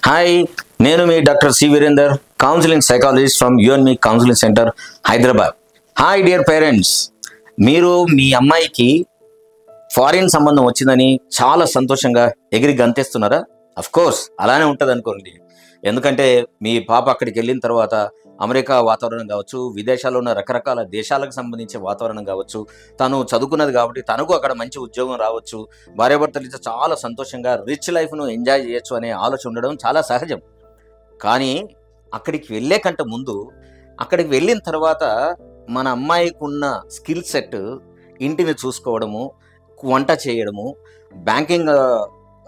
Hi, నేను మీ doctor C Veerender, counselling psychologist from యుఎన్మి counselling centre, Hyderabad. Hi dear parents, మీరు మీ అమ్మాయికి ఫారిన్ సంబంధం వచ్చిందని చాలా సంతోషంగా ఎగిరి గంతేస్తున్నారా? అఫ్ కోర్స్ అలానే ఉంటుంది అనుకోండి. ఎందుకంటే మీ పాప అక్కడికి వెళ్ళిన తర్వాత అమెరికా వాతావరణం కావచ్చు, విదేశాల్లో ఉన్న రకరకాల దేశాలకు సంబంధించిన వాతావరణం కావచ్చు, తను చదువుకున్నది కాబట్టి తనకు అక్కడ మంచి ఉద్యోగం రావచ్చు, భార్యాభర్తలు చాలా సంతోషంగా రిచ్ లైఫ్ను ఎంజాయ్ చేయొచ్చు అనే ఆలోచన ఉండడం చాలా సహజం. కానీ అక్కడికి వెళ్ళే కంటే ముందు, అక్కడికి వెళ్ళిన తర్వాత మన అమ్మాయికి ఉన్న స్కిల్ సెట్, ఇంటిని చూసుకోవడము, వంట చేయడము, బ్యాంకింగ్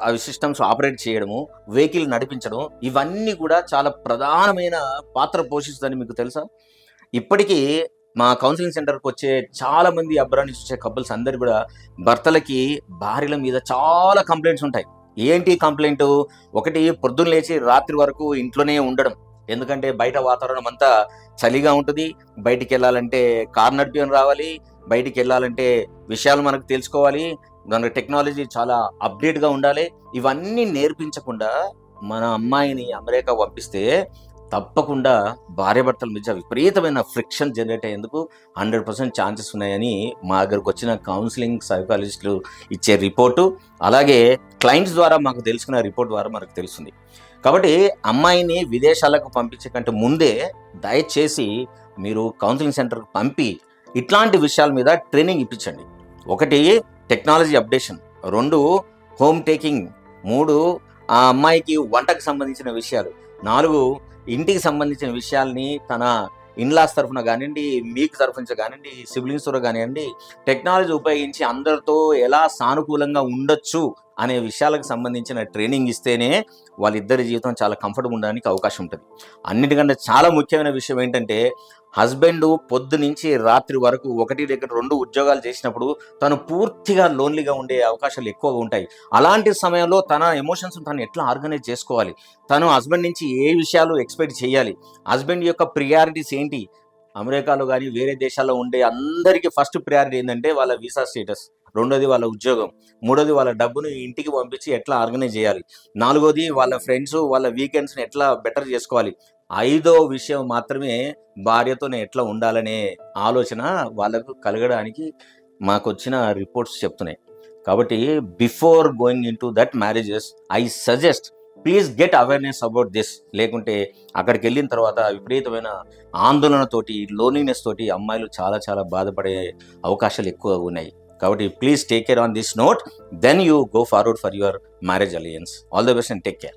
అవి సిస్టమ్స్ ఆపరేట్ చేయడము, వెహికల్ నడిపించడం, ఇవన్నీ కూడా చాలా ప్రధానమైన పాత్ర పోషిస్తుందని మీకు తెలుసా? ఇప్పటికీ మా కౌన్సిలింగ్ సెంటర్కి వచ్చే చాలామంది అబ్రాడ్ నుంచి వచ్చే కపుల్స్ అందరు కూడా భర్తలకి భార్యల మీద చాలా కంప్లైంట్స్ ఉంటాయి. ఏంటి కంప్లైంట్? ఒకటి, పొద్దున్న లేచి రాత్రి వరకు ఇంట్లోనే ఉండడం. ఎందుకంటే బయట వాతావరణం అంతా చలిగా ఉంటుంది, బయటికి వెళ్ళాలంటే కార్ నడిపి రావాలి, బయటికి వెళ్ళాలంటే విషయాలు మనకు తెలుసుకోవాలి, దాని టెక్నాలజీ చాలా అప్డేట్గా ఉండాలి. ఇవన్నీ నేర్పించకుండా మన అమ్మాయిని అమెరికా పంపిస్తే తప్పకుండా భార్యాభర్తల మధ్య విపరీతమైన ఫ్రిక్షన్ జనరేట్ అయ్యేందుకు 100% ఛాన్సెస్ ఉన్నాయని మా దగ్గరకు వచ్చిన కౌన్సిలింగ్ సైకాలజిస్టులు ఇచ్చే రిపోర్టు, అలాగే క్లయింట్స్ ద్వారా మాకు తెలుసుకున్న రిపోర్ట్ ద్వారా మనకు తెలుస్తుంది. కాబట్టి అమ్మాయిని విదేశాలకు పంపించే కంటే ముందే దయచేసి మీరు కౌన్సిలింగ్ సెంటర్కి పంపి ఇట్లాంటి విషయాల మీద ట్రైనింగ్ ఇప్పించండి. ఒకటి, టెక్నాలజీ అప్డేషన్. 2, home taking. 3, ఆ అమ్మాయికి వంటకు సంబంధించిన విషయాలు. 4, ఇంటికి సంబంధించిన విషయాల్ని తన ఇన్లాస్ తరఫున కానివ్వండి, మీకు తరఫు నుంచి కానివ్వండి, సిబ్లింగ్స్ ద్వారా కానివ్వండి, టెక్నాలజీ ఉపయోగించి అందరితో ఎలా సానుకూలంగా ఉండొచ్చు అనే విషయాలకు సంబంధించిన ట్రైనింగ్ ఇస్తేనే వాళ్ళిద్దరి జీవితం చాలా కంఫర్టబుల్ ఉండడానికి అవకాశం ఉంటుంది. అన్నిటికంటే చాలా ముఖ్యమైన విషయం ఏంటంటే, హస్బెండ్ పొద్దు నుంచి రాత్రి వరకు 1 లేదా 2 ఉద్యోగాలు చేసినప్పుడు తను పూర్తిగా లోన్లీగా ఉండే అవకాశాలు ఎక్కువగా ఉంటాయి. అలాంటి సమయంలో తన ఎమోషన్స్ తను ఎట్లా ఆర్గనైజ్ చేసుకోవాలి, తను హస్బెండ్ నుంచి ఏ విషయాలు ఎక్స్పెక్ట్ చేయాలి, హస్బెండ్ యొక్క ప్రియారిటీస్ ఏంటి. అమెరికాలో కానీ వేరే దేశాల్లో ఉండే అందరికీ ఫస్ట్ ప్రియారిటీ ఏంటంటే వాళ్ళ వీసా స్టేటస్, 2వది వాళ్ళ ఉద్యోగం, 3వది వాళ్ళ డబ్బును ఇంటికి పంపించి ఎట్లా ఆర్గనైజ్ చేయాలి, 4వది వాళ్ళ ఫ్రెండ్స్, వాళ్ళ వీకెండ్స్ని ఎట్లా బెటర్ చేసుకోవాలి, 5వ విషయం మాత్రమే భార్యతో ఎట్లా ఉండాలనే ఆలోచన వాళ్ళకు కలగడానికి మాకు వచ్చిన రిపోర్ట్స్ చెప్తున్నాయి. కాబట్టి before going in to that marriages I suggest please get awareness about this. లేకుంటే అక్కడికి వెళ్ళిన తర్వాత విపరీతమైన ఆందోళనతోటి, లోన్లీనెస్ తోటి అమ్మాయిలు చాలా చాలా బాధపడే అవకాశాలు ఎక్కువగా ఉన్నాయి. కాబట్టి please take care on this note, then you go forward for your marriage alliance. All the best and take care.